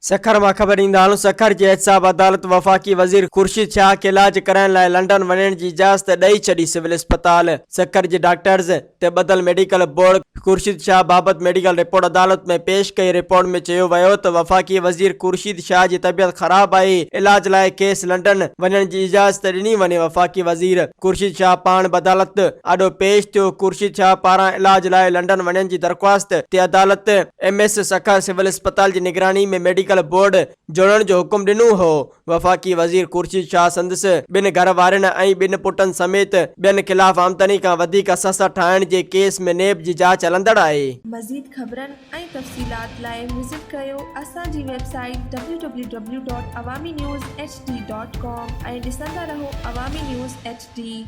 सखर मां ख़बर ईंदा सखर जी एहतसाब अदालत वफ़ाक़ी वज़ीर खुर्शीद शाह खे इलाज कराइण लाइ लंडन वञण जी इजाज़त ॾेई छॾी। सिविल अस्पताल सखर जे डॉक्टर्स ते ॿधल मेडिकल बोर्ड खुर्शीद शाह बाबति मेडिकल रिपोर्ट अदालत में पेश कई। रिपोर्ट में चयो वियो त वफ़ाक़ी वज़ीर खुर्शीद शाह जी तबियत ख़राब आहे। इलाज लाइ खेसि लंडन वञण जी इजाज़त ॾिनी वञे। वफ़ाक़ी वज़ीर खुर्शीद शाह पाण बि अदालत आॾो पेश थियो। खुर्शीद शाह पारां इलाज लाइ लंडन वञण जी दरख़्वास्त ते अदालत MS सखर सिविल अस्पताल जी निगरानी में मेडिकल बोर्ड जोड़ण जो हुकुम ॾिनो हो। वफ़ाक़ी वज़ीर खुर्शीद शाह संदसि ॿिनि घर वारनि ऐं ॿिनि पुटनि समेत ॿियनि ख़िलाफ़ आमदनी खां वधीक सस ठाहिण जे केस में नेब जी जांच हलंदड़ आहे। मज़ीद ख़बरनि ऐं तफ़सीलात लाइ विज़िट कयो असांजी वेबसाइट www.awamiNewsHD.com ऐं ॾिसंदा रहो अवामी न्यूज़ HD।